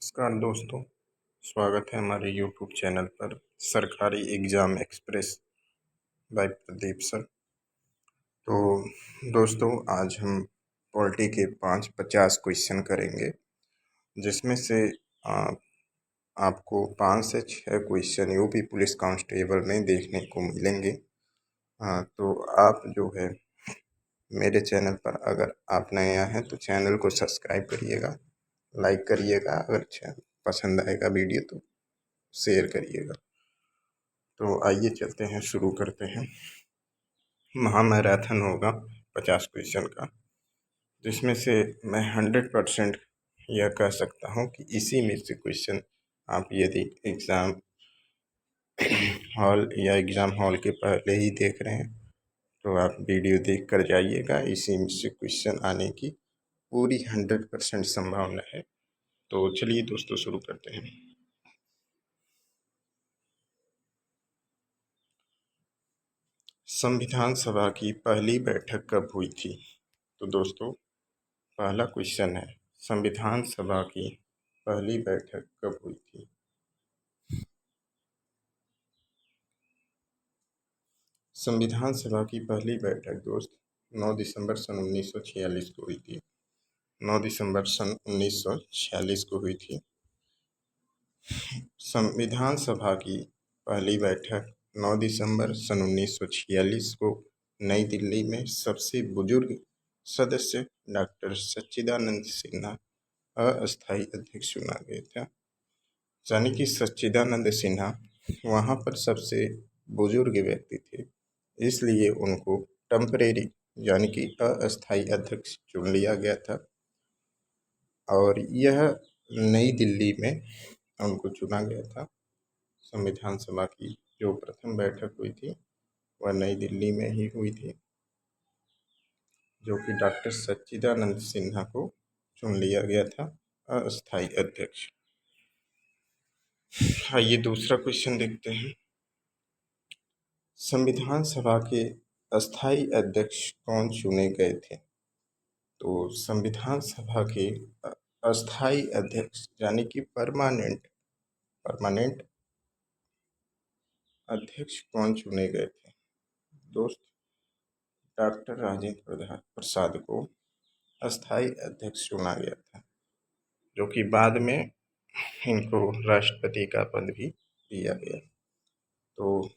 नमस्कार दोस्तों, स्वागत है हमारे यूट्यूब चैनल पर सरकारी exam express bye Pradeep sir. तो दोस्तों, आज हम पॉलिटी के 50 क्वेश्चन करेंगे, जिसमें से आ, आपको 5 से 6 क्वेश्चन यूपी पुलिस कांस्टेबल में देखने को मिलेंगे। तो आप जो है मेरे चैनल पर अगर आप नए आए हैं तो चैनल को सब्सक्राइब करिएगा, लाइक करिएगा, अगर पसंद आएगा वीडियो तो शेयर करिएगा। तो आइए चलते हैं, शुरू करते हैं। महामैराथन होगा 50 क्वेश्चन का, जिसमें से मैं 100% यह कह सकता हूँ कि इसी में से क्वेश्चन आप यदि एग्ज़ाम हॉल या एग्ज़ाम हॉल के पहले ही देख रहे हैं तो आप वीडियो देख कर जाइएगा। इसी में से क्वेश्चन आने की पूरी 100% संभावना है। तो चलिए दोस्तों, शुरू करते हैं। संविधान सभा की पहली बैठक कब हुई थी? तो दोस्तों, पहला क्वेश्चन है, संविधान सभा की पहली बैठक कब हुई थी? संविधान सभा की पहली बैठक दोस्त 9 दिसंबर सन 1946 को हुई थी। 9 दिसंबर सन 1946 को हुई थी। संविधान सभा की पहली बैठक 9 दिसंबर सन 1946 को नई दिल्ली में सबसे बुजुर्ग सदस्य डॉक्टर सच्चिदानंद सिन्हा अस्थायी अध्यक्ष चुना गया था। यानी कि सच्चिदानंद सिन्हा वहाँ पर सबसे बुजुर्ग व्यक्ति थे, इसलिए उनको टेम्परेरी यानी कि अस्थायी अध्यक्ष चुन लिया गया था। और यह नई दिल्ली में उनको चुना गया था। संविधान सभा की जो प्रथम बैठक हुई थी वह नई दिल्ली में ही हुई थी, जो कि डॉक्टर सच्चिदानंद सिन्हा को चुन लिया गया था अस्थायी अध्यक्ष। आइए दूसरा क्वेश्चन देखते हैं। संविधान सभा के अस्थायी अध्यक्ष कौन चुने गए थे? तो संविधान सभा के अस्थायी अध्यक्ष यानी कि परमानेंट अध्यक्ष कौन चुने गए थे? दोस्त, डॉक्टर राजेंद्र प्रसाद को अस्थायी अध्यक्ष चुना गया था, जो कि बाद में इनको राष्ट्रपति का पद भी दिया गया। तो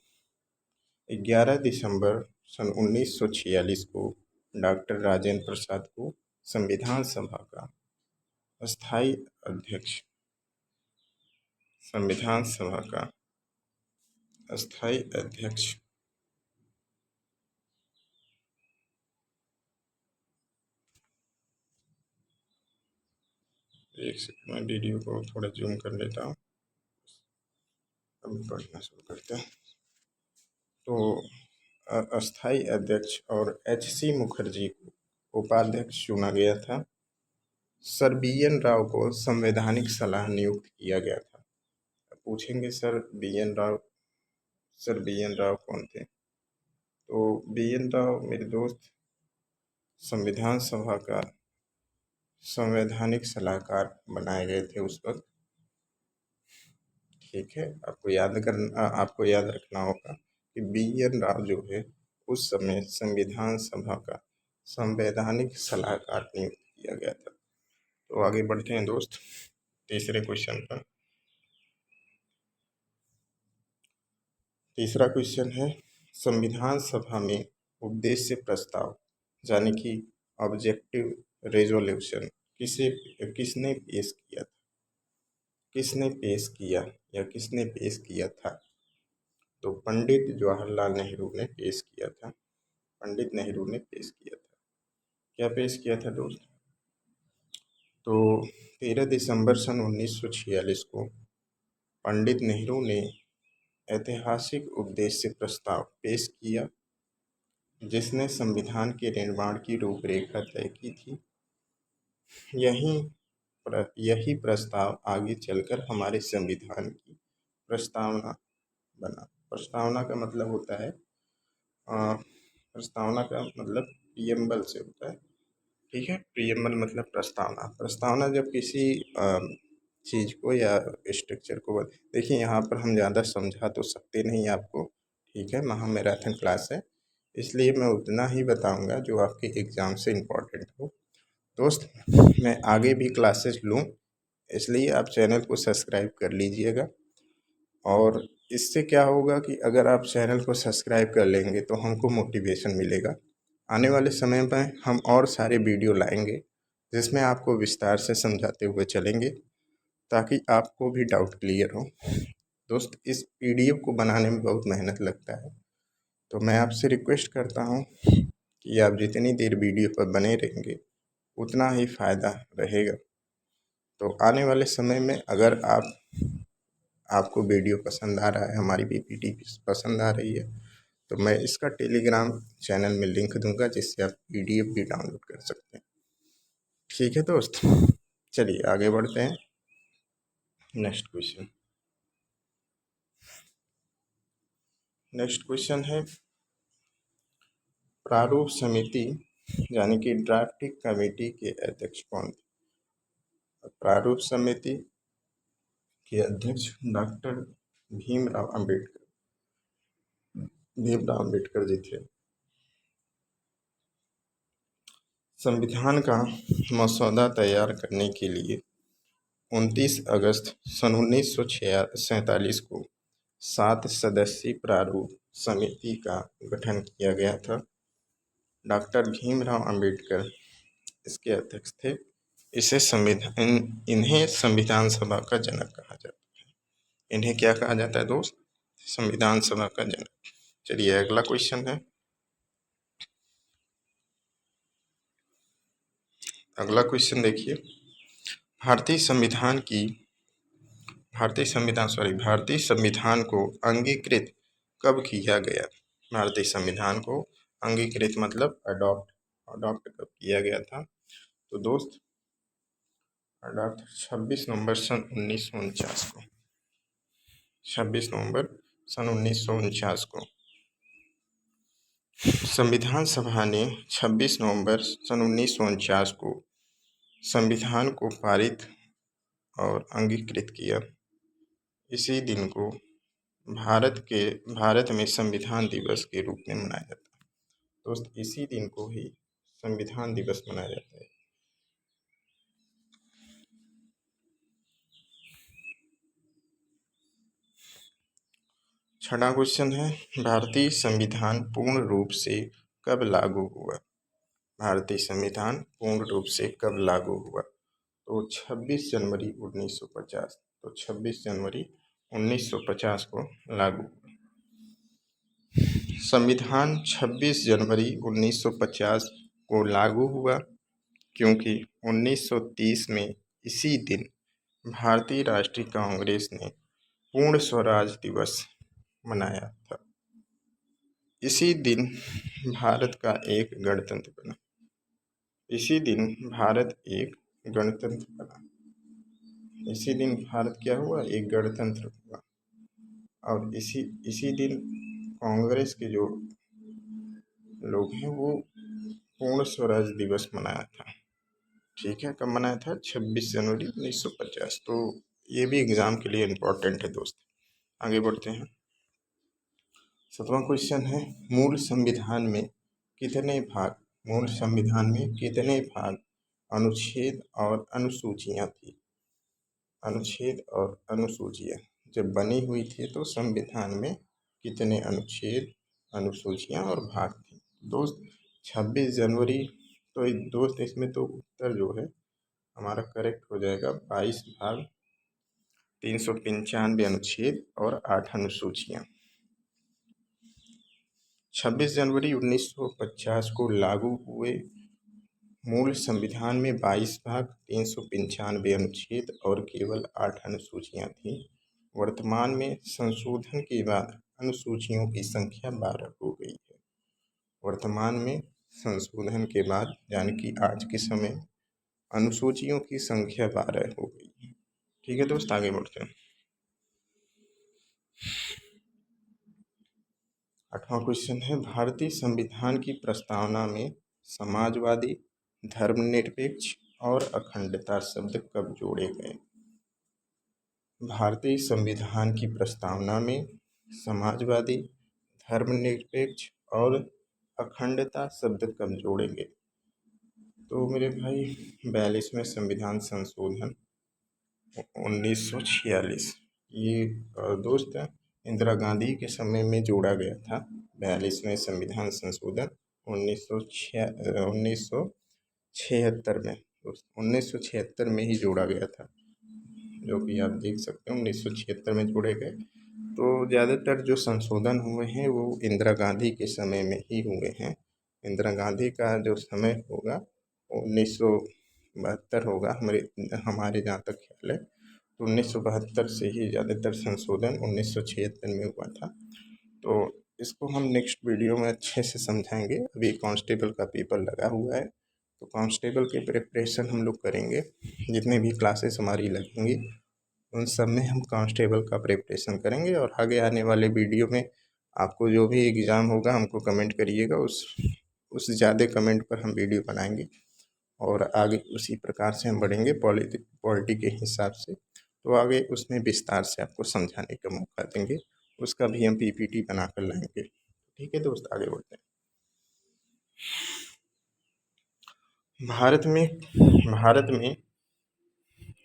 11 दिसंबर सन 1946 को डॉक्टर राजेंद्र प्रसाद को संविधान सभा का अस्थायी अध्यक्ष संविधान सभा का अस्थायी अध्यक्ष एक सेकंड में वीडियो को थोड़ा जूम कर लेता हूँ। अब पढ़ना शुरू करते हैं। तो अस्थायी अध्यक्ष और HC मुखर्जी को उपाध्यक्ष चुना गया था। सर BN राव को संवैधानिक सलाह नियुक्त किया गया था। पूछेंगे सर BN राव कौन थे? तो BN राव मेरे दोस्त संविधान सभा का संवैधानिक सलाहकार बनाए गए थे उस वक्त। ठीक है, आपको याद रखना होगा कि BN राव जो है उस समय संविधान सभा का संवैधानिक सलाहकार नियुक्त किया गया था। तो आगे बढ़ते हैं दोस्त, तीसरे क्वेश्चन पर। तीसरा क्वेश्चन है, संविधान सभा में उद्देश्य प्रस्ताव यानी कि ऑब्जेक्टिव रेजोल्यूशन किसने पेश किया था? किसने पेश किया था? तो पंडित जवाहरलाल नेहरू ने पेश किया था। पंडित नेहरू ने पेश किया था। क्या पेश किया था दोस्त? तो 13 दिसंबर सन 1946 को पंडित नेहरू ने ऐतिहासिक उद्देश्य प्रस्ताव पेश किया, जिसने संविधान के निर्माण की रूपरेखा तय की थी। यही प्रस्ताव आगे चलकर हमारे संविधान की प्रस्तावना बना। प्रस्तावना का मतलब होता है प्रस्तावना का मतलब प्रियम्बल से होता है। ठीक है, प्रियम्बल मतलब प्रस्तावना। प्रस्तावना जब किसी चीज़ को या स्ट्रक्चर को देखिए, यहाँ पर हम ज़्यादा समझा तो सकते नहीं आपको, ठीक है, महामैराथन क्लास है, इसलिए मैं उतना ही बताऊंगा जो आपके एग्ज़ाम से इम्पोर्टेंट हो। दोस्त, मैं आगे भी क्लासेस लूँ, इसलिए आप चैनल को सब्सक्राइब कर लीजिएगा। और इससे क्या होगा कि अगर आप चैनल को सब्सक्राइब कर लेंगे तो हमको मोटिवेशन मिलेगा। आने वाले समय में हम और सारे वीडियो लाएंगे जिसमें आपको विस्तार से समझाते हुए चलेंगे, ताकि आपको भी डाउट क्लियर हो। दोस्त, इस पीडीएफ को बनाने में बहुत मेहनत लगता है, तो मैं आपसे रिक्वेस्ट करता हूँ कि आप जितनी देर वीडियो पर बने रहेंगे उतना ही फ़ायदा रहेगा। तो आने वाले समय में अगर आपको वीडियो पसंद आ रहा है, हमारी पीपीटी पसंद आ रही है, तो मैं इसका टेलीग्राम चैनल में लिंक दूंगा जिससे आप पीडीएफ भी डाउनलोड कर सकते हैं। ठीक है दोस्त, चलिए आगे बढ़ते हैं। Next question. नेक्स्ट क्वेश्चन है, प्रारूप समिति यानी कि ड्राफ्टिंग कमेटी के अध्यक्ष कौन थे? प्रारूप समिति के अध्यक्ष डॉक्टर भीमराव अम्बेडकर जी थे। संविधान का मसौदा तैयार करने के लिए 29 अगस्त सन 1947 को 7 सदस्यीय प्रारूप समिति का गठन किया गया था। डॉक्टर भीमराव अंबेडकर इसके अध्यक्ष थे। इन्हें संविधान सभा का जनक कहा जाता है। इन्हें क्या कहा जाता है दोस्त? संविधान सभा का जनक। चलिए अगला क्वेश्चन है। अगला क्वेश्चन देखिए, भारतीय संविधान को अंगीकृत कब किया गया? भारतीय संविधान को अंगीकृत मतलब अडॉप्ट कब किया गया था? तो दोस्त, अडॉप्ट 26 नवंबर सन 1949 को। 26 नवंबर सन 1949 को संविधान सभा ने 26 नवंबर सन 1949 को संविधान को पारित और अंगीकृत किया। इसी दिन को भारत में संविधान दिवस के रूप में मनाया जाता है। दोस्त, इसी दिन को ही संविधान दिवस मनाया जाता है। छठा क्वेश्चन है, भारतीय संविधान पूर्ण रूप से कब लागू हुआ? भारतीय संविधान पूर्ण रूप से कब लागू हुआ? तो 26 जनवरी 1950। तो 26 जनवरी 1950 को लागू हुआ। संविधान 26 जनवरी 1950 को लागू हुआ क्योंकि 1930 में इसी दिन भारतीय राष्ट्रीय कांग्रेस ने पूर्ण स्वराज दिवस मनाया था। इसी दिन भारत का एक गणतंत्र बना। इसी दिन भारत एक गणतंत्र बना। इसी दिन भारत क्या हुआ? एक गणतंत्र हुआ। और इसी दिन कांग्रेस के जो लोग हैं वो पूर्ण स्वराज दिवस मनाया था। ठीक है, कब मनाया था? 26 जनवरी 1950। तो ये भी एग्जाम के लिए इम्पोर्टेंट है दोस्त। आगे बढ़ते हैं। 7वां क्वेश्चन है, मूल संविधान में कितने भाग, अनुच्छेद और अनुसूचियां थी? अनुच्छेद और अनुसूचियां जब बनी हुई थी तो संविधान में कितने अनुच्छेद, अनुसूचियां और भाग थे? दोस्त, 26 जनवरी। तो दोस्त, इसमें तो उत्तर जो है हमारा करेक्ट हो जाएगा 22 भाग, 395 अनुच्छेद और 8 अनुसूचियां। 26 जनवरी 1950 को लागू हुए मूल संविधान में 22 भाग, 395 अनुच्छेद और केवल 8 अनुसूचियां थीं। वर्तमान में संशोधन के बाद अनुसूचियों की संख्या 12 हो गई है। वर्तमान में संशोधन के बाद यानी कि आज के समय अनुसूचियों की संख्या 12 हो गई है। ठीक है दोस्त, आगे बढ़ते हैं। 8वां क्वेश्चन है, भारतीय संविधान की प्रस्तावना में समाजवादी, धर्मनिरपेक्ष और अखंडता शब्द कब जोड़े गए? भारतीय संविधान की प्रस्तावना में समाजवादी, धर्मनिरपेक्ष और अखंडता शब्द कब जोड़ेंगे? तो मेरे भाई 42वें संविधान संशोधन 1946 ये दोस्त इंदिरा गांधी के समय में जोड़ा गया था। 42वें संविधान संशोधन 1976 में, 1976 में ही जोड़ा गया था, जो कि आप देख सकते हैं 1976 में जोड़े गए। तो ज़्यादातर जो संशोधन हुए हैं वो इंदिरा गांधी के समय में ही हुए हैं। इंदिरा गांधी का जो समय होगा 1972 होगा, हमारे जहाँ तक ख्याल है। तो 1972 से ही ज़्यादातर संशोधन 1976 में हुआ था। तो इसको हम नेक्स्ट वीडियो में अच्छे से समझाएंगे। अभी कांस्टेबल का पेपर लगा हुआ है, तो कांस्टेबल के प्रिपरेशन हम लोग करेंगे। जितने भी क्लासेस हमारी लगेंगी उन सब में हम कांस्टेबल का प्रिपरेशन करेंगे, और आगे आने वाले वीडियो में आपको जो भी एग्ज़ाम होगा हमको कमेंट करिएगा, उस ज़्यादा कमेंट पर हम वीडियो बनाएंगे और आगे उसी प्रकार से हम बढ़ेंगे पॉलिटी के हिसाब से। तो आगे उसमें विस्तार से आपको समझाने का मौका देंगे, उसका भी हम पीपीटी बना कर लाएंगे। ठीक है दोस्त, आगे बढ़ते हैं।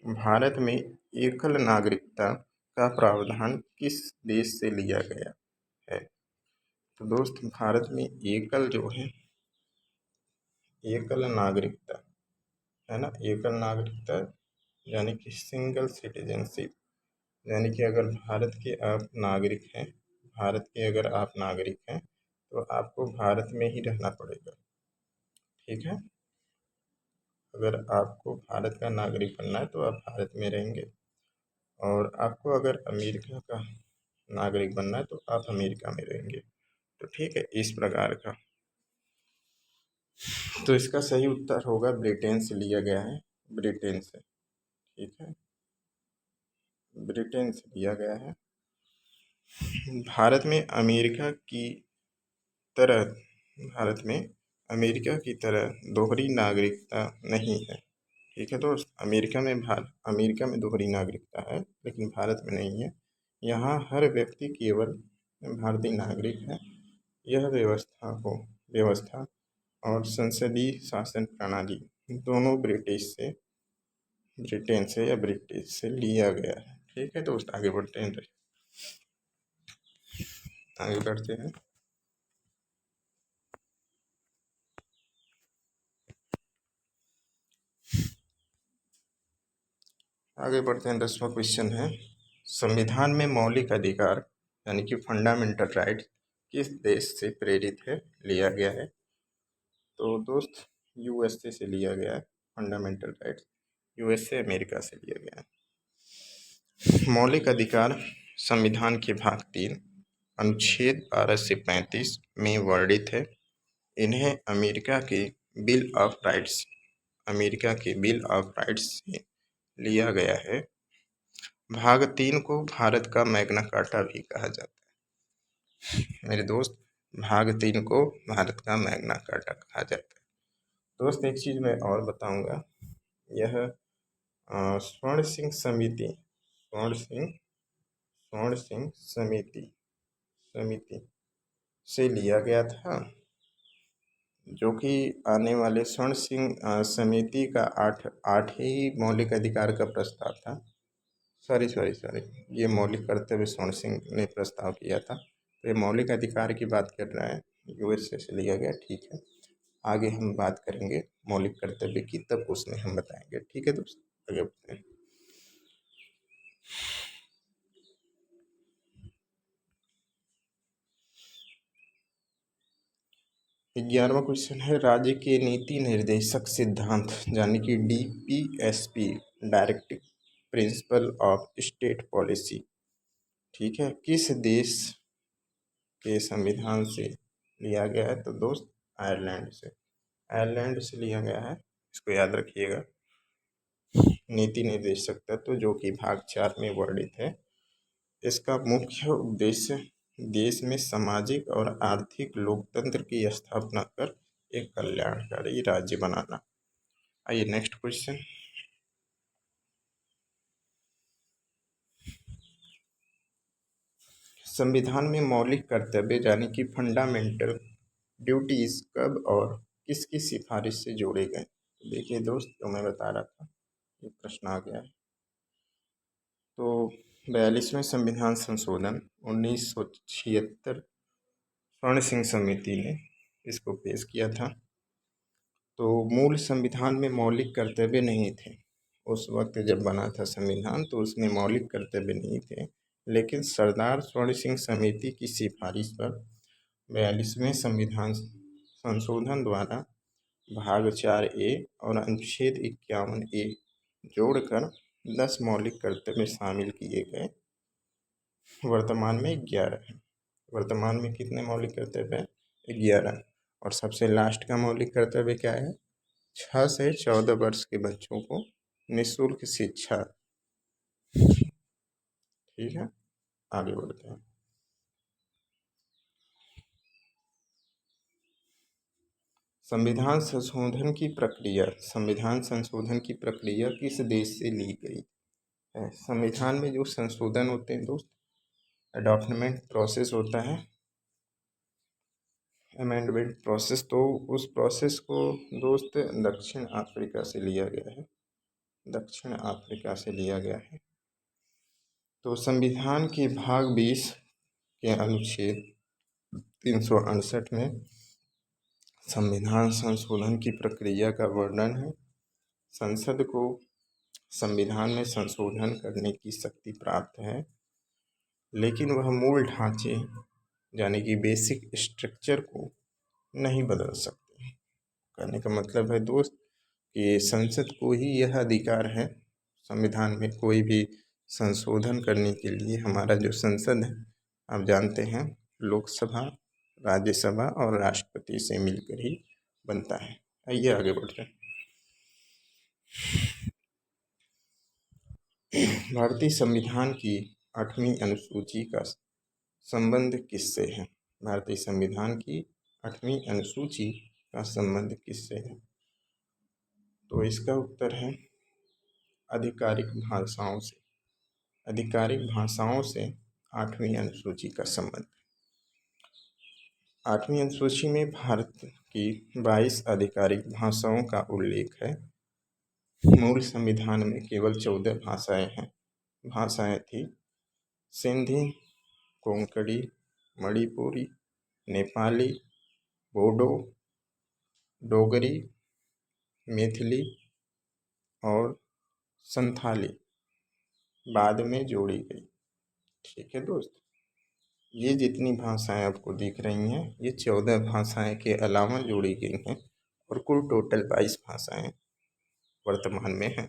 भारत में एकल नागरिकता का प्रावधान किस देश से लिया गया है? तो दोस्त भारत में एकल जो है, एकल नागरिकता है ना, एकल नागरिकता यानी कि सिंगल सिटीजनशिप, यानी कि अगर भारत के आप नागरिक हैं, भारत के अगर आप नागरिक हैं तो आपको भारत में ही रहना पड़ेगा। ठीक है, अगर आपको भारत का नागरिक बनना है तो आप भारत में रहेंगे, और आपको अगर अमेरिका का नागरिक बनना है तो आप अमेरिका में रहेंगे। तो ठीक है, इस प्रकार का। तो इसका सही उत्तर होगा ब्रिटेन से लिया गया है, ब्रिटेन से। ठीक है, ब्रिटेन से लिया गया है। भारत में अमेरिका की तरह भारत में अमेरिका की तरह दोहरी नागरिकता नहीं है। ठीक है दोस्त, अमेरिका में दोहरी नागरिकता है लेकिन भारत में नहीं है। यहाँ हर व्यक्ति केवल भारतीय नागरिक है। यह व्यवस्था और संसदीय शासन प्रणाली दोनों ब्रिटेन से या ब्रिटिश से लिया गया है। ठीक है दोस्त, आगे बढ़ते हैं। आगे बढ़ते हैं। आगे बढ़ते हैं। 10वां क्वेश्चन है, संविधान में मौलिक अधिकार यानी कि फंडामेंटल राइट किस देश से प्रेरित है, लिया गया है? तो दोस्त यूएसए से लिया गया है। फंडामेंटल राइट यूएसए अमेरिका से लिया गया है। मौलिक अधिकार संविधान के भाग 3 अनुच्छेद 12 से 35 में वर्णित है। इन्हें अमेरिका के बिल ऑफ राइट्स से लिया गया है। भाग 3 को भारत का मैग्ना कार्टा भी कहा जाता है। मेरे दोस्त, भाग 3 को भारत का मैग्ना कार्टा कहा जाता है। दोस्त एक चीज़ मैं और बताऊंगा, यह स्वर्ण सिंह समिति से लिया गया था, जो कि आने वाले स्वर्ण सिंह समिति का आठ ही मौलिक अधिकार का प्रस्ताव था। सॉरी, ये मौलिक कर्तव्य स्वर्ण सिंह ने प्रस्ताव किया था, तो ये मौलिक अधिकार की बात कर रहा है, यूएसए से लिया गया। ठीक है, आगे हम बात करेंगे मौलिक कर्तव्य की, तब उसमें हम बताएंगे। ठीक है दोस्त, आगे बढ़ते हैं। ग्यारहवां क्वेश्चन है, राज्य के नीति निर्देशक सिद्धांत यानी कि DPSP directive principle of state policy, ठीक है, किस देश के संविधान से लिया गया है? तो दोस्त आयरलैंड से लिया गया है। इसको याद रखिएगा। नीति निर्देशक तत्व जो कि भाग 4 में वर्णित है। इसका मुख्य उद्देश्य देश में सामाजिक और आर्थिक लोकतंत्र की स्थापना कर एक कल्याणकारी राज्य बनाना। आइए नेक्स्ट क्वेश्चन। संविधान में मौलिक कर्तव्य यानी कि फंडामेंटल ड्यूटीज कब और किसकी सिफारिश से जोड़े गए? तो देखिए दोस्त, जो मैं बता रहा था, ये प्रश्न आ गया है। तो 42वें संविधान संशोधन 1976 स्वर्ण सिंह समिति ने इसको पेश किया था। तो मूल संविधान में मौलिक कर्तव्य नहीं थे। उस वक्त जब बना था संविधान तो उसमें मौलिक कर्तव्य नहीं थे, लेकिन सरदार स्वर्ण सिंह समिति की सिफारिश पर 42वें संविधान संशोधन द्वारा भाग 4A और अनुच्छेद 51A जोड़कर 10 मौलिक कर्तव्य शामिल किए गए। वर्तमान में 11 है। वर्तमान में कितने मौलिक कर्तव्य हैं? 11। और सबसे लास्ट का मौलिक कर्तव्य क्या है? 6 से 14 वर्ष के बच्चों को निःशुल्क शिक्षा। ठीक है, आगे बढ़ते हैं। संविधान संशोधन की प्रक्रिया किस देश से ली गई है? संविधान में जो संशोधन होते हैं दोस्त, अडॉप्टमेंट प्रोसेस होता है, अमेंडमेंट प्रोसेस, तो उस प्रोसेस को दोस्त दक्षिण अफ्रीका से लिया गया है। दक्षिण अफ्रीका से लिया गया है। तो संविधान के भाग 20 के अनुच्छेद 368 में संविधान संशोधन की प्रक्रिया का वर्णन है। संसद को संविधान में संशोधन करने की शक्ति प्राप्त है, लेकिन वह मूल ढांचे यानी कि बेसिक स्ट्रक्चर को नहीं बदल सकते। कहने का मतलब है दोस्त कि संसद को ही यह अधिकार है संविधान में कोई भी संशोधन करने के लिए। हमारा जो संसद है, आप जानते हैं, लोकसभा, राज्यसभा और राष्ट्रपति से मिलकर ही बनता है। आइए आगे बढ़ते हैं। भारतीय संविधान की 8वीं अनुसूची का संबंध किससे है? भारतीय संविधान की 8वीं अनुसूची का संबंध किससे है? तो इसका उत्तर है आधिकारिक भाषाओं से। आधिकारिक भाषाओं से 8वीं अनुसूची का संबंध। 8वीं अनुसूची में भारत की 22 आधिकारिक भाषाओं का उल्लेख है। मूल संविधान में केवल 14 भाषाएं थी। सिंधी, कोंकणी, मणिपुरी, नेपाली, बोडो, डोगरी, मैथिली और संथाली बाद में जोड़ी गई। ठीक है दोस्त, ये जितनी भाषाएं आपको दिख रही हैं, ये 14 भाषाएं के अलावा जोड़ी गई हैं और कुल टोटल 22 भाषाएं वर्तमान में हैं।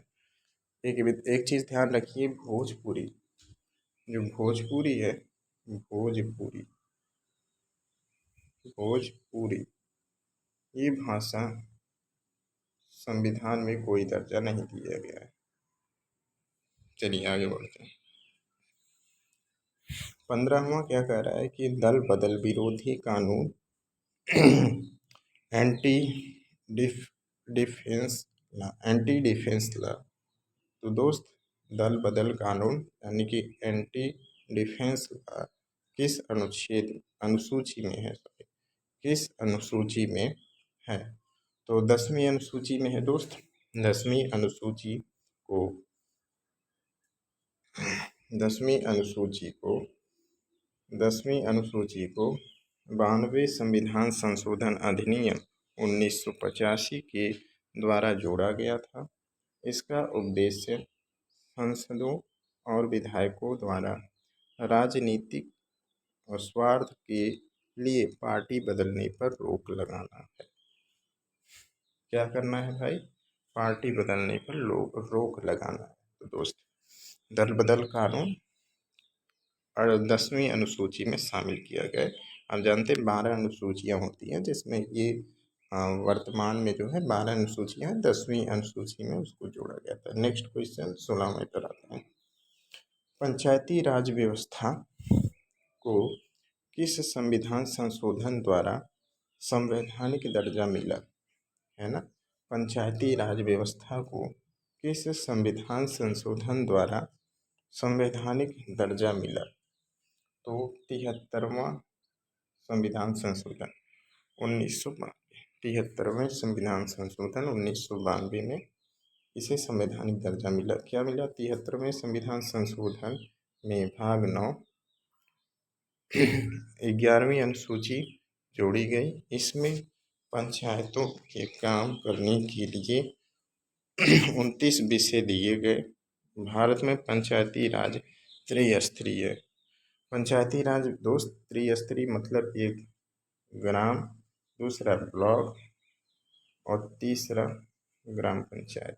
एक चीज़ ध्यान रखिए, भोजपुरी, जो भोजपुरी है, भोजपुरी भोजपुरी ये भाषा संविधान में कोई दर्जा नहीं दिया गया है। चलिए आगे बढ़ते हैं। 15वां क्या कह रहा है कि दल बदल विरोधी कानून एंटी डिफेंस लॉ। तो दोस्त, दल बदल कानून यानी कि एंटी डिफेंस लॉ किस अनुसूची में है? किस अनुसूची में है? तो 10वीं अनुसूची में है दोस्त। 10वीं अनुसूची को 92वें संविधान संशोधन अधिनियम 1985 के द्वारा जोड़ा गया था। इसका उद्देश्य सांसदों और विधायकों द्वारा राजनीतिक और स्वार्थ के लिए पार्टी बदलने पर रोक लगाना है। क्या करना है भाई? पार्टी बदलने पर रोक लगाना है। तो दोस्त, दल बदल कानून और 10वीं अनुसूची में शामिल किया गया है। आप जानते हैं 12 अनुसूचियाँ होती हैं, जिसमें ये वर्तमान में जो है 12 अनुसूचियाँ, 10वीं अनुसूची में उसको जोड़ा गया था। नेक्स्ट क्वेश्चन 16वें पर आता है। पंचायती राज व्यवस्था को किस संविधान संशोधन द्वारा संवैधानिक दर्जा मिला? है ना, पंचायती राज व्यवस्था को किस संविधान संशोधन द्वारा संवैधानिक दर्जा मिला? तो 73वां संविधान संशोधन 1992, 73वें संविधान संशोधन 1992 में इसे संवैधानिक दर्जा मिला। क्या मिला? 73वें संविधान संशोधन में भाग 9 11वीं अनुसूची जोड़ी गई। इसमें पंचायतों के काम करने के लिए 29 विषय दिए गए। भारत में पंचायती राज त्रिस्तरीय है। पंचायती राज दोस्त त्रिस्तरीय मतलब एक ग्राम, दूसरा ब्लॉक और तीसरा ग्राम पंचायत,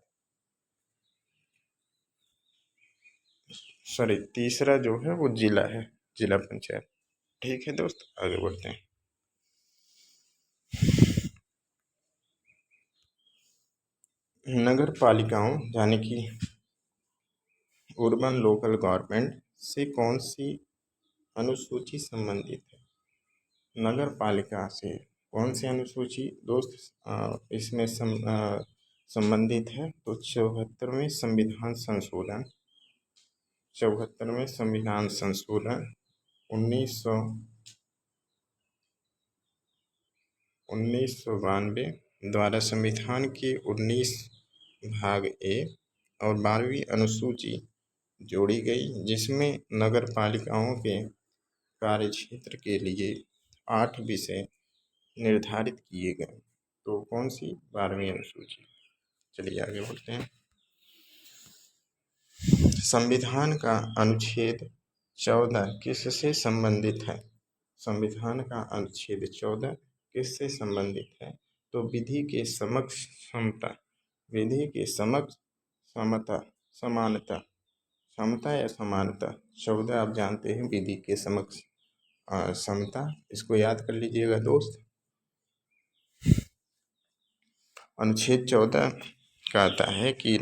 सॉरी तीसरा जो है वो जिला है, जिला पंचायत। ठीक है दोस्त, आगे बढ़ते हैं। नगर पालिकाओं यानी कि अर्बन लोकल गवर्नमेंट से कौन सी अनुसूची संबंधित है? नगर पालिका से कौन सी अनुसूची दोस्त इसमें संबंधित है? तो 74वें संविधान संशोधन, 74वें संविधान संशोधन 1992 द्वारा संविधान के 19 भाग ए और 12वीं अनुसूची जोड़ी गई, जिसमें नगर पालिकाओं के कार्यक्षेत्र के लिए 8 विषय निर्धारित किए गए। तो कौन सी? 12वीं अनुसूची। चलिए आगे बढ़ते हैं। संविधान का अनुच्छेद 14 किससे संबंधित है? संविधान का अनुच्छेद 14 किससे संबंधित है? तो विधि के समक्ष समता, विधि के समक्ष समता, समानता, समता या समानता। 14 आप जानते हैं विधि के समक्ष समता, इसको याद कर लीजिएगा दोस्त। अनुच्छेद 14 कहता है कि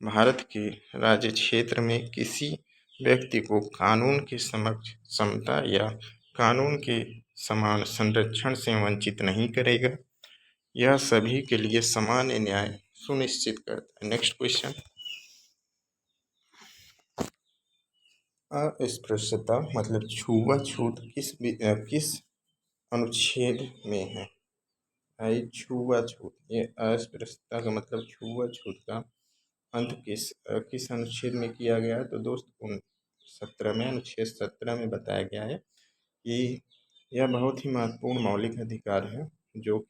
भारत के राज्य क्षेत्र में किसी व्यक्ति को कानून के समक्ष समता या कानून के समान संरक्षण से वंचित नहीं करेगा। यह सभी के लिए समान न्याय सुनिश्चित करता है। Next question. अस्पृश्यता मतलब छुआछूत किस अनुच्छेद में है? छुआछूत, ये अस्पृश्यता का मतलब छुआछूत का अंत किस अनुच्छेद में किया गया है? तो दोस्त 17 में, अनुच्छेद 17 में बताया गया है कि यह बहुत ही महत्वपूर्ण मौलिक अधिकार है जो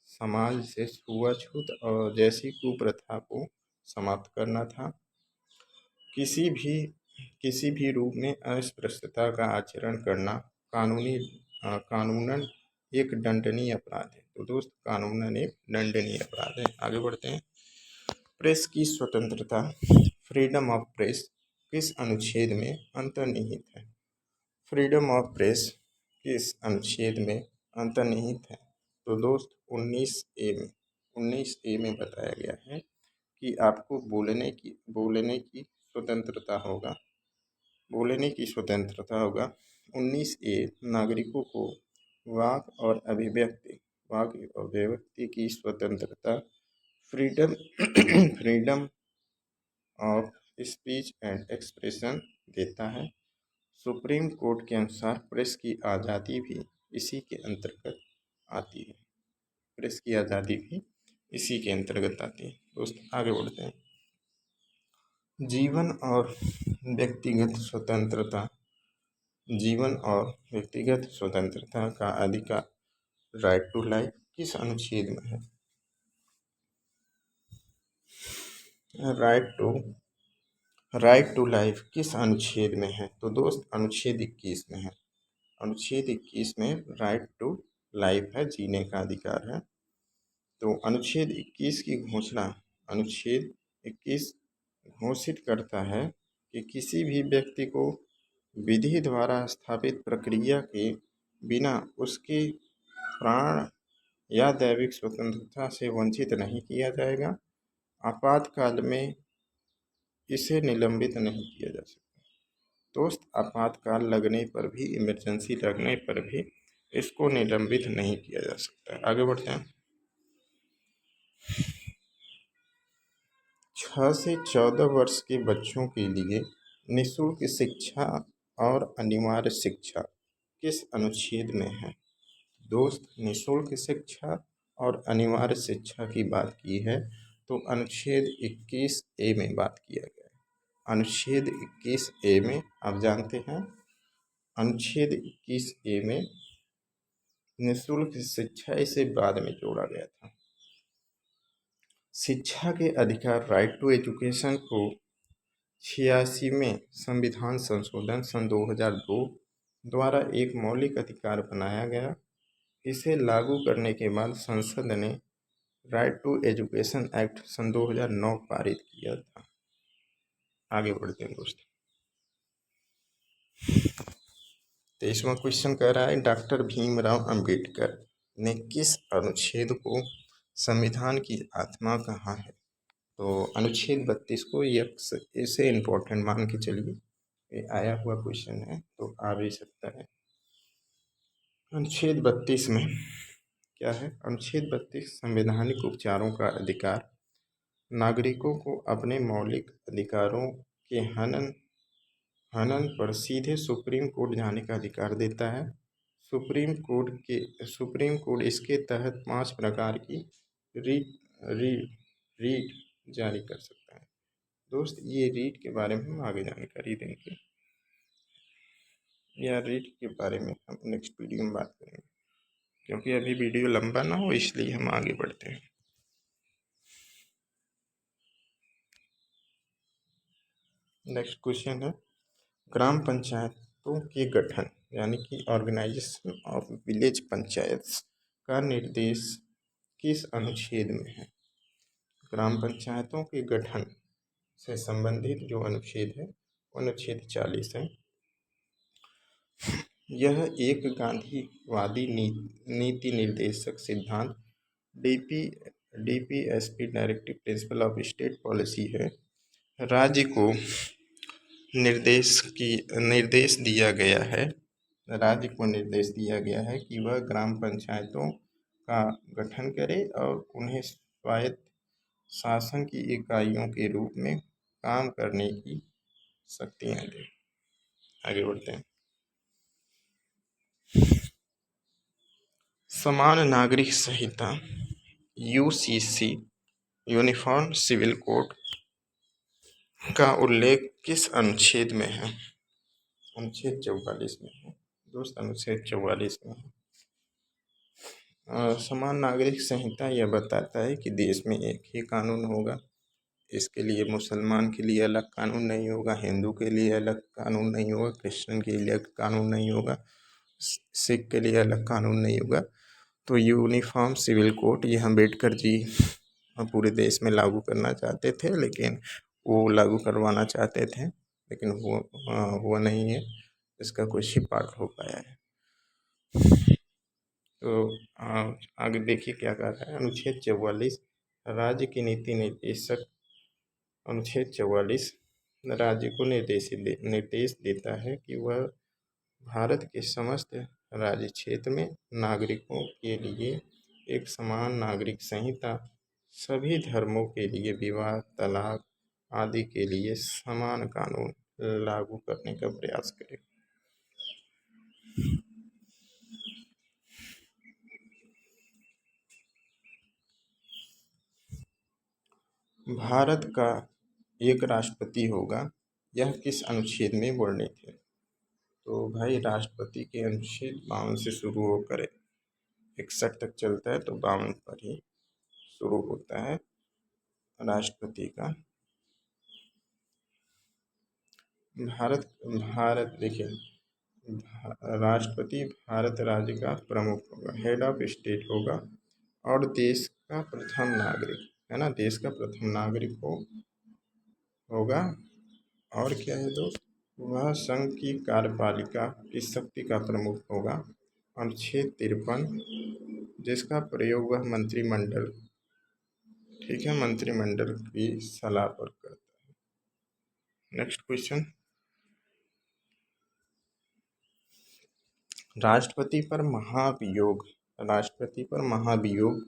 समाज से छुआछूत और जैसी कुप्रथा को समाप्त करना था। किसी भी रूप में अस्पृश्यता का आचरण करना कानूनन एक दंडनीय अपराध है। तो दोस्त कानूनन एक दंडनीय अपराध है। आगे बढ़ते हैं। प्रेस की स्वतंत्रता, फ्रीडम ऑफ प्रेस किस अनुच्छेद में अंतर्निहित है? फ्रीडम ऑफ प्रेस किस अनुच्छेद में अंतर्निहित है? तो दोस्त 19 ए में बताया गया है कि आपको बोलने की स्वतंत्रता होगा, बोलने की स्वतंत्रता होगा। 19 ए नागरिकों को वाक और अभिव्यक्ति की स्वतंत्रता, freedom freedom of speech and expression देता है। सुप्रीम कोर्ट के अनुसार प्रेस की आज़ादी भी इसी के अंतर्गत आती है। प्रेस की आज़ादी भी इसी के अंतर्गत आती है। दोस्त आगे बढ़ते हैं। जीवन और व्यक्तिगत स्वतंत्रता, जीवन और व्यक्तिगत स्वतंत्रता का अधिकार, राइट टू लाइफ किस अनुच्छेद में है? राइट टू लाइफ किस अनुच्छेद में है? तो दोस्त अनुच्छेद 21 में है। अनुच्छेद 21 में राइट टू लाइफ है, जीने का अधिकार है। तो अनुच्छेद 21 की घोषणा, अनुच्छेद 21 घोषित करता है कि किसी भी व्यक्ति को विधि द्वारा स्थापित प्रक्रिया के बिना उसके प्राण या दैविक स्वतंत्रता से वंचित नहीं किया जाएगा। आपातकाल में इसे निलंबित नहीं किया जा सकता। दोस्त आपातकाल लगने पर भी, इमरजेंसी लगने पर भी इसको निलंबित नहीं किया जा सकता। आगे बढ़ते हैं। 6 से 14 वर्ष के बच्चों के लिए निःशुल्क शिक्षा और अनिवार्य शिक्षा किस अनुच्छेद में है? दोस्त, निःशुल्क शिक्षा और अनिवार्य शिक्षा की बात की है तो अनुच्छेद 21A में बात किया गया है। अनुच्छेद 21A में आप जानते हैं, अनुच्छेद 21A में निःशुल्क शिक्षा इसे बाद में जोड़ा गया था। शिक्षा के अधिकार राइट टू एजुकेशन को 86वें संविधान संशोधन सन 2002 द्वारा एक मौलिक अधिकार बनाया गया। इसे लागू करने के बाद संसद ने राइट टू एजुकेशन एक्ट सन 2009 पारित किया था। आगे बढ़ते हैं दोस्त। 23वां क्वेश्चन कह रहा है, डॉक्टर भीमराव अंबेडकर ने किस अनुच्छेद को संविधान की आत्मा कहा है? तो अनुच्छेद 32 को इसे इम्पोर्टेंट मान के चलिए, ये आया हुआ क्वेश्चन है तो आ भी सकता है। अनुच्छेद 32 में क्या है? अनुच्छेद 32 संवैधानिक उपचारों का अधिकार, नागरिकों को अपने मौलिक अधिकारों के हनन पर सीधे सुप्रीम कोर्ट जाने का अधिकार देता है। सुप्रीम कोर्ट इसके तहत 5 प्रकार की रीट जारी कर सकता है। दोस्त, ये रीट के बारे में हम आगे जानकारी देंगे, या रीट के बारे में हम नेक्स्ट वीडियो में बात करेंगे, क्योंकि अभी वीडियो लंबा ना हो इसलिए हम आगे बढ़ते हैं। नेक्स्ट क्वेश्चन है, ग्राम पंचायतों के गठन यानी कि ऑर्गेनाइजेशन ऑफ विलेज पंचायत्स का निर्देश किस अनुच्छेद में है? ग्राम पंचायतों के गठन से संबंधित जो अनुच्छेद है वो अनुच्छेद 40 है। यह एक गांधीवादी नीति निर्देशक सिद्धांत DPSP directive principle of state policy है। राज्य को निर्देश दिया गया है, राज्य को निर्देश दिया गया है कि वह ग्राम पंचायतों का गठन करे और उन्हें स्वायत्त शासन की इकाइयों के रूप में काम करने की शक्तियाँ दे। आगे बढ़ते हैं। समान नागरिक संहिता यूसीसी यूनिफॉर्म सिविल कोड का उल्लेख किस अनुच्छेद में है? अनुच्छेद 44 में है दोस्त, अनुच्छेद 44 में है। समान नागरिक संहिता यह बताता है कि देश में एक ही कानून होगा। इसके लिए मुसलमान के लिए अलग कानून नहीं होगा, हिंदू के लिए अलग कानून नहीं होगा, क्रिश्चियन के लिए अलग कानून नहीं होगा, सिख के लिए अलग कानून नहीं होगा। तो यूनिफॉर्म सिविल कोड ये अम्बेडकर जी पूरे देश में लागू करना चाहते थे, लेकिन वो लागू करवाना चाहते थे लेकिन हुआ नहीं है, इसका कुछ ही पार्ट हो पाया है। तो आगे देखिए क्या कह रहा है। अनुच्छेद 44 राज्य की नीति निर्देशक, अनुच्छेद 44 राज्य को निर्देश देता है कि वह भारत के समस्त राज्य क्षेत्र में नागरिकों के लिए एक समान नागरिक संहिता, सभी धर्मों के लिए विवाह, तलाक आदि के लिए समान कानून लागू करने का प्रयास करे। भारत का एक राष्ट्रपति होगा, यह किस अनुच्छेद में वर्णित है? तो भाई राष्ट्रपति के अनुच्छेद 52 से शुरू होकर 61 तक चलता है, तो 52 पर ही शुरू होता है राष्ट्रपति का। भारत देखिए, राष्ट्रपति भारत राज्य का प्रमुख होगा, हेड ऑफ स्टेट होगा और देश का प्रथम नागरिक है ना, देश का प्रथम नागरिक होगा। और क्या है दोस्त, वह संघ की कार्यपालिका की शक्ति का प्रमुख होगा। अनुच्छेद 53 जिसका प्रयोग वह मंत्रिमंडल, ठीक है, मंत्रिमंडल की सलाह पर करता है। नेक्स्ट क्वेश्चन, राष्ट्रपति पर महाभियोग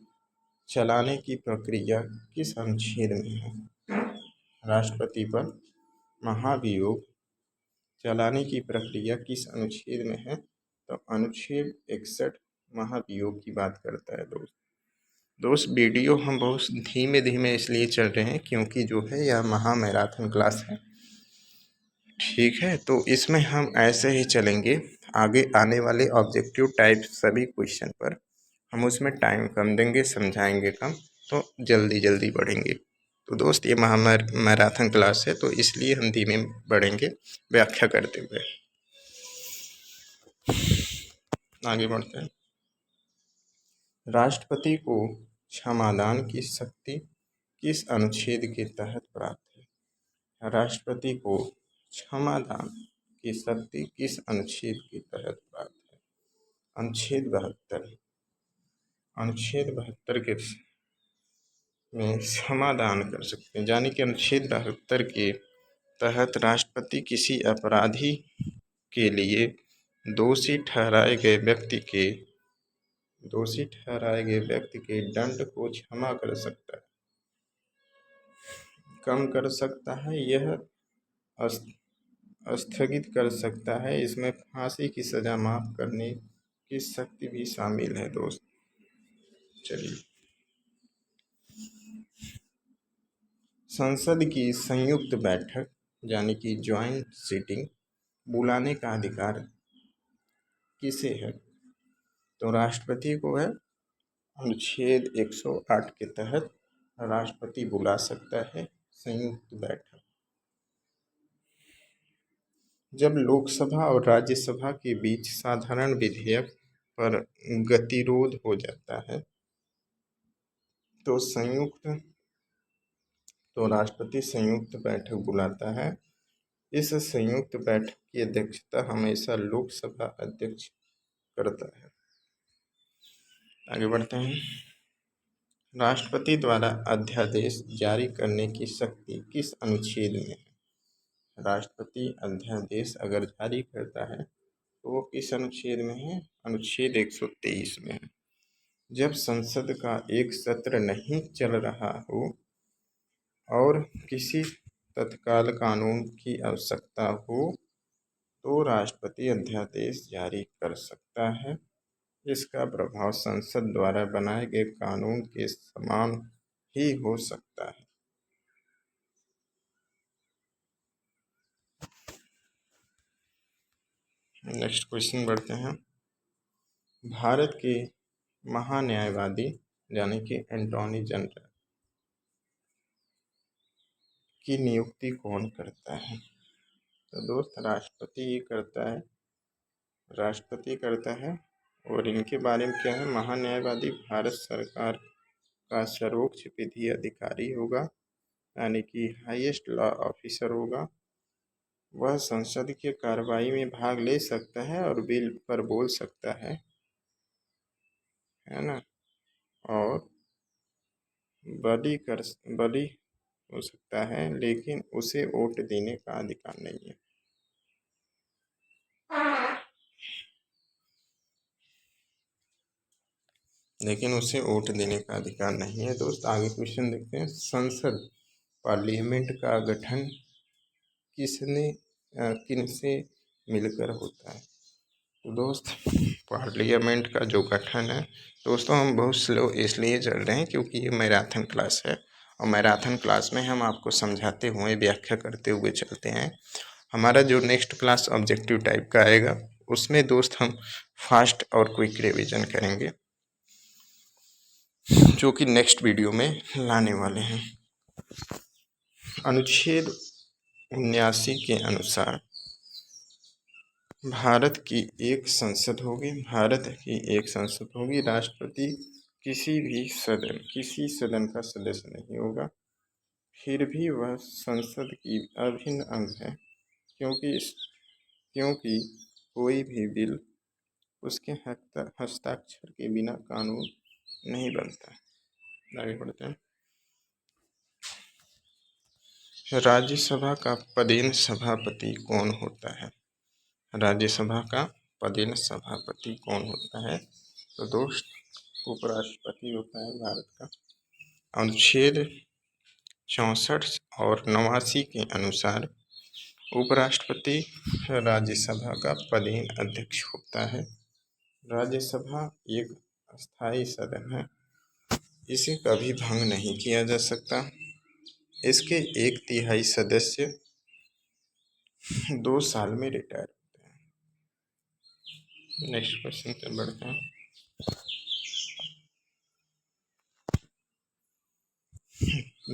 चलाने की प्रक्रिया किस अनुच्छेद में है? राष्ट्रपति पर महाभियोग चलाने की प्रक्रिया किस अनुच्छेद में है? तो अनुच्छेद 61 महाभियोग की बात करता है दोस्त वीडियो हम बहुत धीमे धीमे इसलिए चल रहे हैं क्योंकि जो है यह महा मैराथन क्लास है। ठीक है, तो इसमें हम ऐसे ही चलेंगे। आगे आने वाले ऑब्जेक्टिव टाइप सभी क्वेश्चन पर हम उसमें टाइम कम देंगे, समझाएंगे कम, तो जल्दी जल्दी बढ़ेंगे। तो दोस्त ये मैराथन क्लास है, तो इसलिए हम धीमे बढ़ेंगे व्याख्या करते हुए। आगे बढ़ते हैं। राष्ट्रपति को क्षमादान की शक्ति किस अनुच्छेद के तहत प्राप्त है? राष्ट्रपति को क्षमादान की शक्ति किस अनुच्छेद के तहत प्राप्त है? अनुच्छेद 72। अनुच्छेद 72 के में क्षमादान कर सकते हैं, यानी कि अनुच्छेद 72 के तहत राष्ट्रपति किसी अपराधी के लिए दोषी ठहराए गए व्यक्ति के दंड को क्षमा कर सकता है, कम कर सकता है, यह स्थगित कर सकता है। इसमें फांसी की सज़ा माफ़ करने की शक्ति भी शामिल है दोस्त। चलिए, संसद की संयुक्त बैठक यानी कि ज्वाइंट सीटिंग बुलाने का अधिकार किसे है? तो राष्ट्रपति को है। अनुच्छेद 108 के तहत राष्ट्रपति बुला सकता है संयुक्त बैठक। जब लोकसभा और राज्यसभा के बीच साधारण विधेयक पर गतिरोध हो जाता है तो राष्ट्रपति संयुक्त बैठक बुलाता है। इस संयुक्त बैठक की अध्यक्षता हमेशा लोकसभा अध्यक्ष करता है। आगे बढ़ते हैं। राष्ट्रपति द्वारा अध्यादेश जारी करने की शक्ति किस अनुच्छेद में है? राष्ट्रपति अध्यादेश अगर जारी करता है तो वो किस अनुच्छेद में है? अनुच्छेद 123 में है। जब संसद का एक सत्र नहीं चल रहा हो और किसी तत्काल कानून की आवश्यकता हो तो राष्ट्रपति अध्यादेश जारी कर सकता है। इसका प्रभाव संसद द्वारा बनाए गए कानून के समान ही हो सकता है। नेक्स्ट क्वेश्चन बढ़ते हैं। भारत के महान्यायवादी यानी कि एंटॉर्नी जनरल की नियुक्ति कौन करता है? तो दोस्त राष्ट्रपति करता है। और इनके बारे में क्या है? महान्यायवादी भारत सरकार का सर्वोच्च विधि अधिकारी होगा, यानी कि हाईएस्ट लॉ ऑफिसर होगा। वह संसद की कार्रवाई में भाग ले सकता है और बिल पर बोल सकता है ना, और बरी हो सकता है, लेकिन उसे वोट देने का अधिकार नहीं है। दोस्त आगे क्वेश्चन देखते हैं। संसद पार्लियामेंट का गठन किनसे मिलकर होता है? तो दोस्त पार्लियामेंट का जो गठन है, दोस्तों हम बहुत स्लो इसलिए चल रहे हैं क्योंकि ये मैराथन क्लास है और मैराथन क्लास में हम आपको समझाते हुए व्याख्या करते हुए चलते हैं। हमारा जो नेक्स्ट क्लास ऑब्जेक्टिव टाइप का आएगा उसमें दोस्त हम फास्ट और क्विक रिवीजन करेंगे, जो कि नेक्स्ट वीडियो में लाने वाले हैं। अनुच्छेद 79 के अनुसार भारत की एक संसद होगी। राष्ट्रपति किसी सदन का सदस्य नहीं होगा, फिर भी वह संसद की अभिन्न अंग है, क्योंकि कोई भी बिल उसके हस्ताक्षर के बिना कानून नहीं बनता। आगे बढ़ते हैं। राज्यसभा का पदेन सभापति कौन होता है? राज्यसभा का पदेन सभापति कौन होता है? तो दोस्त उपराष्ट्रपति होता है भारत का। अनुच्छेद 64 और 89 के अनुसार उपराष्ट्रपति राज्यसभा का पदेन अध्यक्ष होता है। राज्यसभा एक अस्थायी सदन है, इसे कभी भंग नहीं किया जा सकता। इसके 1/3 सदस्य 2 साल में रिटायर होते हैं। नेक्स्ट क्वेश्चन पे बढ़ते हैं।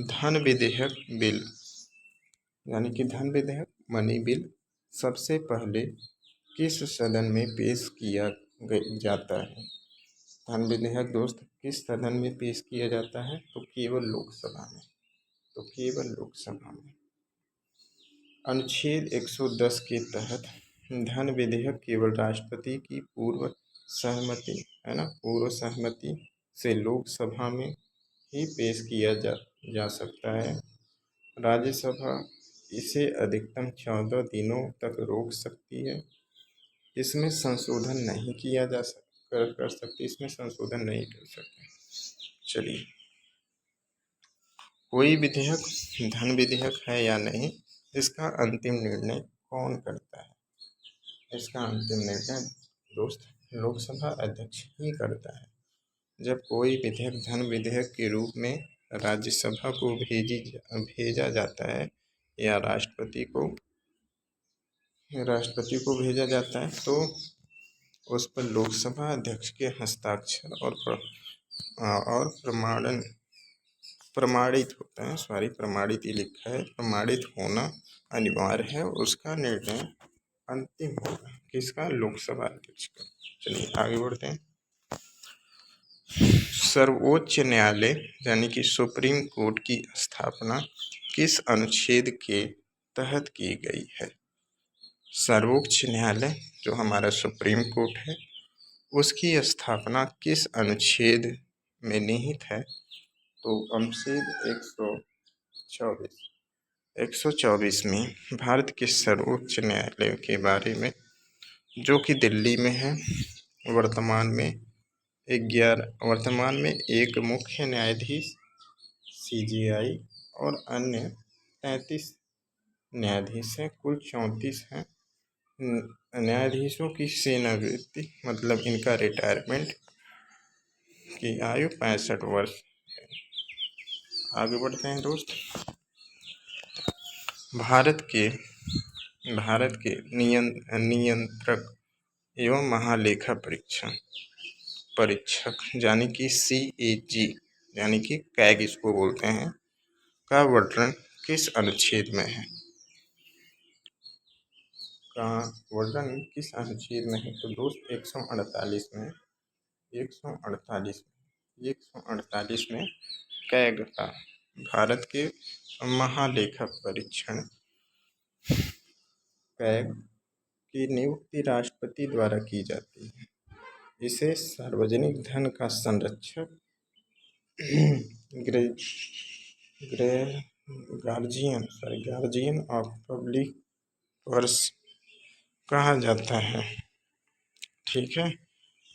धन विधेयक बिल यानी कि धन विधेयक मनी बिल सबसे पहले किस सदन में पेश किया जाता है? धन विधेयक दोस्त किस सदन में पेश किया जाता है? तो केवल लोकसभा में। अनुच्छेद 110 के तहत धन विधेयक केवल राष्ट्रपति की पूर्व सहमति से लोकसभा में ही पेश किया जा सकता है। राज्यसभा इसे अधिकतम 14 दिनों तक रोक सकती है। इसमें संशोधन नहीं किया जा कर सकती इसमें संशोधन नहीं कर सकते। चलिए, कोई विधेयक धन विधेयक है या नहीं, इसका अंतिम निर्णय कौन करता है? इसका अंतिम निर्णय दोस्त लोकसभा अध्यक्ष ही करता है। जब कोई विधेयक धन विधेयक के रूप में राज्यसभा को भेजा जाता है या राष्ट्रपति को भेजा जाता है, तो उस पर लोकसभा अध्यक्ष के हस्ताक्षर और प्रमाणित होता है। प्रमाणित ही लिखा है, प्रमाणित होना अनिवार्य है। उसका निर्णय अंतिम होगा किसका? लोकसभा अध्यक्ष का। चलिए आगे बढ़ते हैं। सर्वोच्च न्यायालय यानी कि सुप्रीम कोर्ट की स्थापना किस अनुच्छेद के तहत की गई है? सर्वोच्च न्यायालय जो हमारा सुप्रीम कोर्ट है, उसकी स्थापना किस अनुच्छेद में निहित है? तो अनुच्छेद 124 में भारत के सर्वोच्च न्यायालय के बारे में, जो कि दिल्ली में है, वर्तमान में एक मुख्य न्यायाधीश CJI और अन्य 33 न्यायाधीश हैं। कुल 34 हैं। न्यायाधीशों की सेवानिवृत्ति मतलब इनका रिटायरमेंट की आयु 65 वर्ष है। आगे बढ़ते हैं दोस्त। भारत के नियंत्रक एवं महालेखा परीक्षक यानी कि CAG यानी कि कैग इसको बोलते हैं, का वर्णन किस अनुच्छेद में है? तो दोस्त 148 में कैग का भारत के महालेखा परीक्षण कैग की नियुक्ति राष्ट्रपति द्वारा की जाती है। इसे सार्वजनिक धन का संरक्षक गार्जियन ऑफ पब्लिक पर्स कहा जाता है। ठीक है,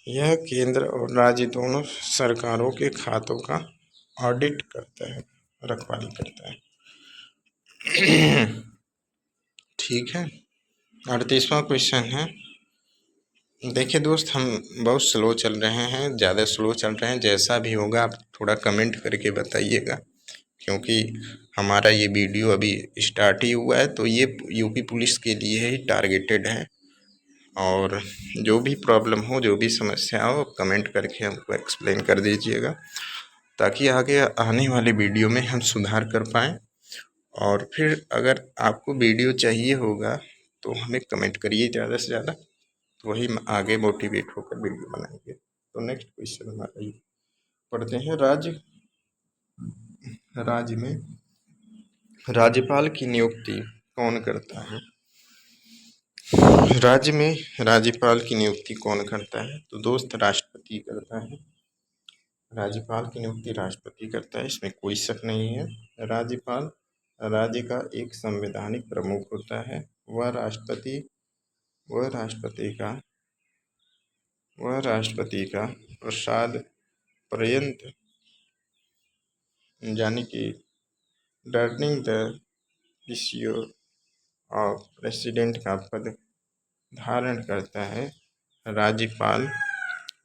यह केंद्र और राज्य दोनों सरकारों के खातों का ऑडिट करता है, रखवाली करता है। ठीक है, 38वां क्वेश्चन है। देखिए दोस्त, हम बहुत स्लो चल रहे हैं, ज़्यादा स्लो चल रहे हैं। जैसा भी होगा आप थोड़ा कमेंट करके बताइएगा, क्योंकि हमारा ये वीडियो अभी स्टार्ट ही हुआ है, तो ये यूपी पुलिस के लिए ही टारगेटेड है। और जो भी प्रॉब्लम हो, जो भी समस्या हो, कमेंट करके हमको एक्सप्लेन कर दीजिएगा, ताकि आगे आने वाले वीडियो में हम सुधार कर पाएँ। और फिर अगर आपको वीडियो चाहिए होगा तो हमें कमेंट करिए ज़्यादा से ज़्यादा, तो वही आगे मोटिवेट होकर वीडियो बनाएंगे। तो नेक्स्ट क्वेश्चन हमारा ये पढ़ते हैं। राज्य में राज्यपाल की नियुक्ति कौन करता है? राज्य में राज्यपाल की नियुक्ति कौन करता है? तो दोस्त राष्ट्रपति करता है। राज्यपाल की नियुक्ति राष्ट्रपति करता है, इसमें कोई शक नहीं है। राज्यपाल राज्य का एक संवैधानिक प्रमुख होता है। वह राष्ट्रपति का प्रसाद पर्यंत यानी कि डर्निंग द इश्यू और प्रेसिडेंट का पद धारण करता है। राज्यपाल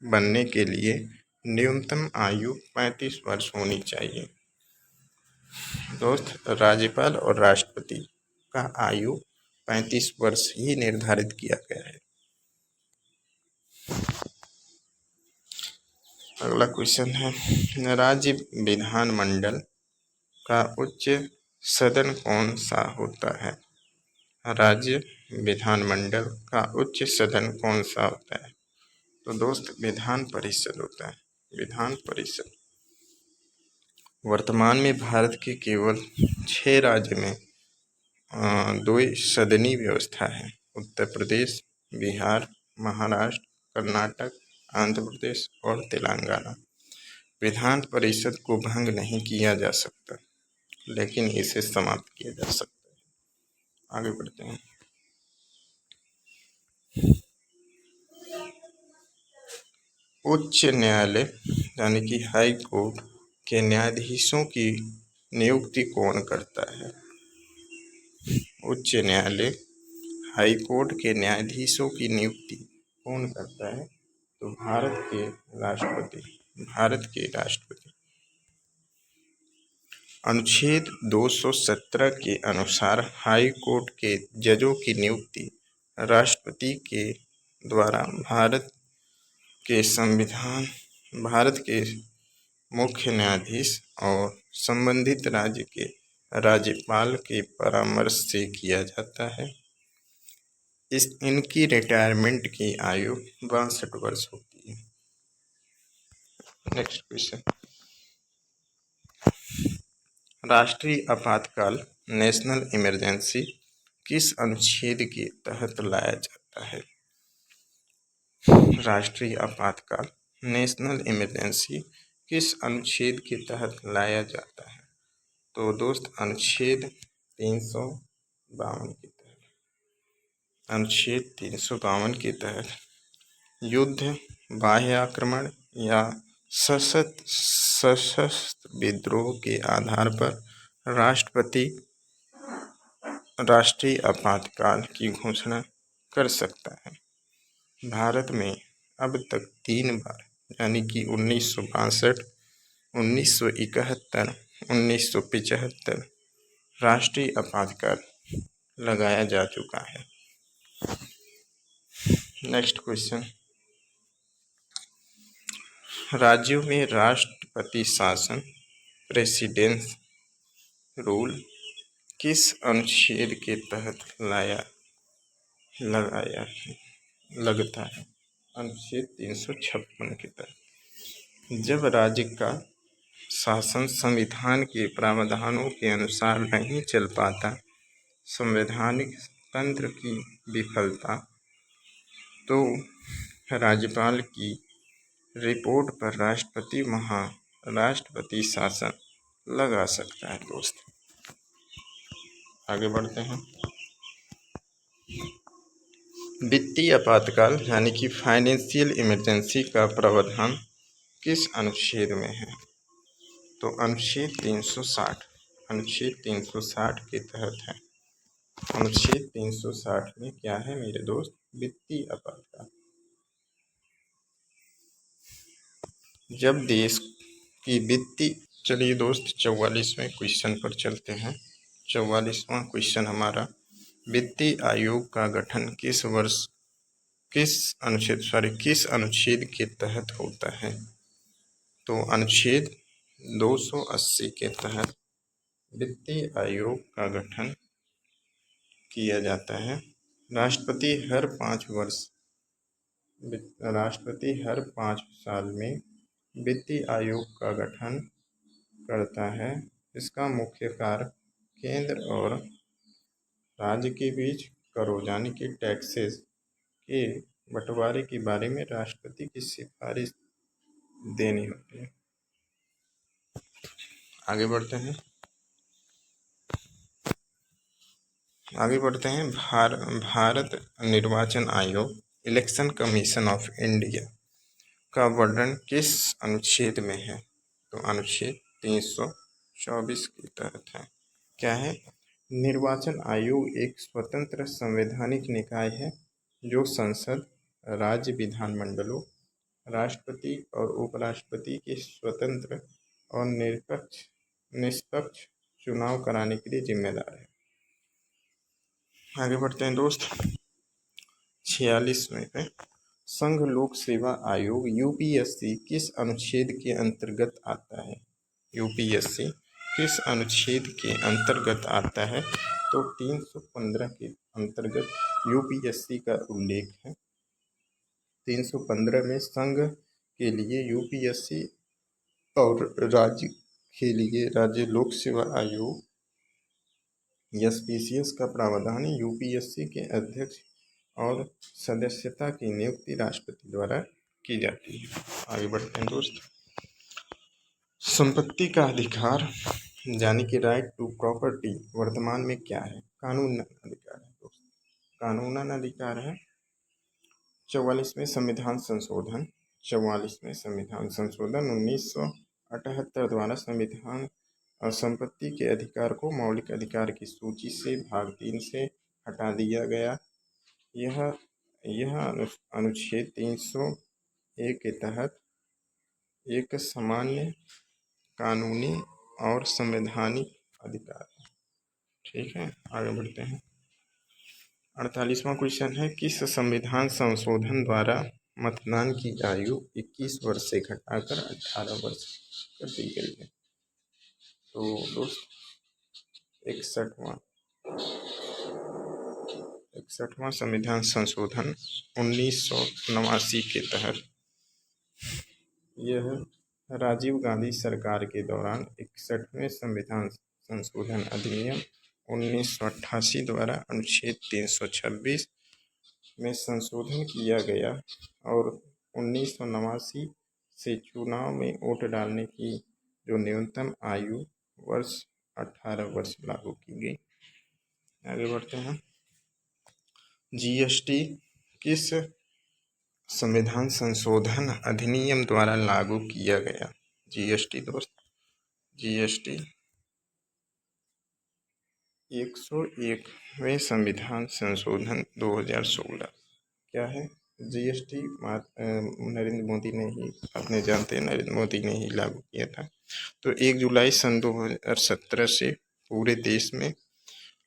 बनने के लिए न्यूनतम आयु 35 वर्ष होनी चाहिए। दोस्त, राज्यपाल और राष्ट्रपति का आयु 35 वर्ष ही निर्धारित किया गया है। अगला क्वेश्चन है, राज्य विधानमंडल का उच्च सदन कौन सा होता है? राज्य विधानमंडल का उच्च सदन कौन सा होता है? तो दोस्त, विधान परिषद होता है। विधान परिषद। वर्तमान में भारत के केवल 6 राज्य में द्विसदनीय व्यवस्था है। उत्तर प्रदेश, बिहार, महाराष्ट्र, कर्नाटक, आंध्र प्रदेश और तेलंगाना। विधान परिषद को भंग नहीं किया जा सकता, लेकिन इसे समाप्त किया जा सकता है। आगे बढ़ते हैं। उच्च न्यायालय यानी कि हाई कोर्ट के न्यायाधीशों की नियुक्ति कौन करता है? उच्च न्यायालय हाई कोर्ट के न्यायाधीशों की नियुक्ति कौन करता है? तो भारत के राष्ट्रपति। भारत के राष्ट्रपति। अनुच्छेद 217 के अनुसार हाई कोर्ट के जजों की नियुक्ति राष्ट्रपति के द्वारा भारत के मुख्य न्यायाधीश और संबंधित राज्य के राज्यपाल के परामर्श से किया जाता है। इनकी रिटायरमेंट की आयु 62 वर्ष होती है। नेक्स्ट क्वेश्चन, राष्ट्रीय आपातकाल नेशनल इमरजेंसी किस अनुच्छेद के तहत लाया जाता है? राष्ट्रीय आपातकाल नेशनल इमरजेंसी किस अनुच्छेद के तहत लाया जाता है? तो दोस्त, अनुच्छेद 352 के तहत। अनुच्छेद 352 के तहत युद्ध, बाह्य आक्रमण या सशस्त्र विद्रोह के आधार पर राष्ट्रपति राष्ट्रीय आपातकाल की घोषणा कर सकता है। भारत में अब तक 3 बार यानी कि 1962, 1971, 1975 राष्ट्रीय आपातकाल लगाया जा चुका है। नेक्स्ट क्वेश्चन, राज्यों में राष्ट्रपति शासन प्रेसिडेंस रूल किस अनुच्छेद के तहत लगता है? अनुच्छेद 356 के तहत। जब राज्य का शासन संविधान के प्रावधानों के अनुसार नहीं चल पाता, संवैधानिक तंत्र की विफलता, तो राज्यपाल की रिपोर्ट पर राष्ट्रपति शासन लगा सकता है। दोस्त, आगे बढ़ते हैं। वित्तीय आपातकाल यानी कि फाइनेंशियल इमरजेंसी का प्रावधान किस अनुच्छेद में है? तो अनुच्छेद 360। अनुच्छेद 360 के तहत है। अनुच्छेद 360 में क्या है मेरे दोस्त? वित्तीय आपातकाल। जब देश की वित्तीय, चलिए दोस्त 44वें क्वेश्चन पर चलते हैं। 44वां क्वेश्चन हमारा, वित्तीय आयोग का गठन किस अनुच्छेद के तहत होता है? तो अनुच्छेद 280 के तहत वित्तीय आयोग का गठन किया जाता है। राष्ट्रपति हर 5 साल में वित्तीय आयोग का गठन करता है। इसका मुख्य कार्य केंद्र और राज्य के बीच करों यानी कि टैक्सेस के बंटवारे के बारे में राष्ट्रपति की सिफारिश देनी होती है। आगे बढ़ते हैं। भारत निर्वाचन आयोग इलेक्शन कमीशन ऑफ इंडिया का वर्णन किस अनुच्छेद में है? तो अनुच्छेद 324 के तहत है। क्या है? निर्वाचन आयोग एक स्वतंत्र संवैधानिक निकाय है जो संसद, राज्य विधानमंडलों, राष्ट्रपति और उपराष्ट्रपति के स्वतंत्र और निष्पक्ष चुनाव कराने के लिए जिम्मेदार है। आगे बढ़ते हैं दोस्त। 46वें पे संघ लोक सेवा आयोग यूपीएससी किस अनुच्छेद के अंतर्गत आता है? यूपीएससी किस अनुच्छेद के अंतर्गत आता है? तो 315 के अंतर्गत यूपीएससी का उल्लेख है। 315 में संघ के लिए यूपीएससी और राज्य के लिए राज्य लोक सेवा आयोग एसपीसीएस का प्रावधान यूपीएससी के अध्यक्ष और सदस्यता की नियुक्ति राष्ट्रपति द्वारा की जाती है। आगे बढ़ते हैं दोस्त। संपत्ति का अधिकार यानी कि राइट टू प्रॉपर्टी वर्तमान में क्या है? कानूनन अधिकार है दोस्त। कानूनन अधिकार है 44वें संविधान संशोधन 1978 द्वारा संविधान और संपत्ति के अधिकार को मौलिक अधिकार की सूची से भाग 3 से हटा दिया गया। यह अनुच्छेद 301 के तहत एक सामान्य कानूनी और संवैधानिक अधिकार है। ठीक है, आगे बढ़ते हैं। 48वां क्वेश्चन है, किस संविधान संशोधन द्वारा मतदान की आयु 21 वर्ष से घटाकर 18 वर्ष कर दी गई है? तो दोस्त 61वां संविधान संशोधन 1989 के तहत यह राजीव गांधी सरकार के दौरान 61वें संविधान संशोधन अधिनियम 1988 द्वारा अनुच्छेद 326 में संशोधन किया गया और 1989 से चुनाव में वोट डालने की जो न्यूनतम आयु वर्ष 18 वर्ष लागू की गई। आगे बढ़ते हैं। जीएसटी किस संविधान संशोधन अधिनियम द्वारा लागू किया गया? जीएसटी दोस्त, जीएसटी 101वें संविधान संशोधन 2016 क्या है? जीएसटी नरेंद्र मोदी ने ही, आपने जानते हैं नरेंद्र मोदी ने ही लागू किया था। तो 1 जुलाई सन 2017 से पूरे देश में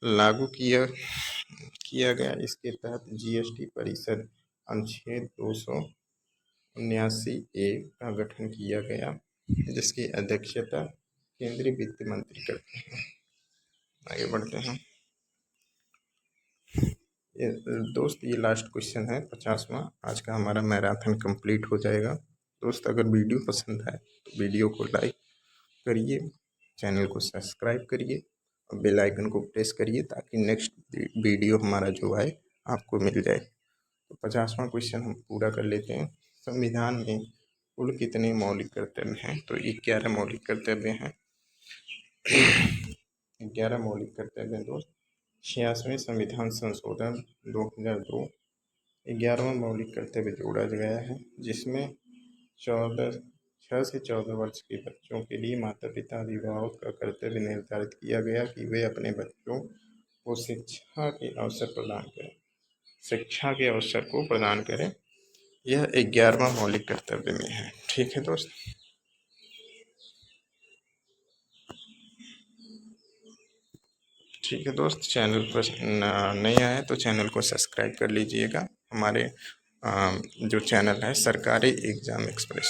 लागू किया गया। इसके तहत जीएसटी परिषद अनुच्छेद 279A का गठन किया गया, जिसकी अध्यक्षता केंद्रीय वित्त मंत्री करते हैं। आगे बढ़ते हैं दोस्त। ये लास्ट क्वेश्चन है 50वां। आज का हमारा मैराथन कंप्लीट हो जाएगा। दोस्त अगर वीडियो पसंद आए तो वीडियो को लाइक करिए, चैनल को सब्सक्राइब करिए और बेल आइकन को प्रेस करिए ताकि नेक्स्ट वीडियो हमारा जो आए आपको मिल जाए। तो 50वां क्वेश्चन हम पूरा कर लेते हैं। संविधान में कुल कितने मौलिक कर्तव्य हैं? तो 11 मौलिक कर्तव्य हैं। 11 मौलिक कर्तव्य हैं दोस्त। 86वें संविधान संशोधन 2002 11वां मौलिक कर्तव्य जोड़ा गया है, जिसमें 6 से 14 वर्ष के बच्चों के लिए माता पिता अभिभावक का कर्तव्य निर्धारित किया गया कि वे अपने बच्चों को शिक्षा के अवसर को प्रदान करें। यह 11वां मौलिक कर्तव्य में है। ठीक है दोस्त। ठीक है दोस्त, चैनल पर नए आए तो चैनल को सब्सक्राइब कर लीजिएगा। हमारे जो चैनल है सरकारी एग्ज़ाम एक्सप्रेस।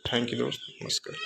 थैंक यू दोस्त, नमस्कार।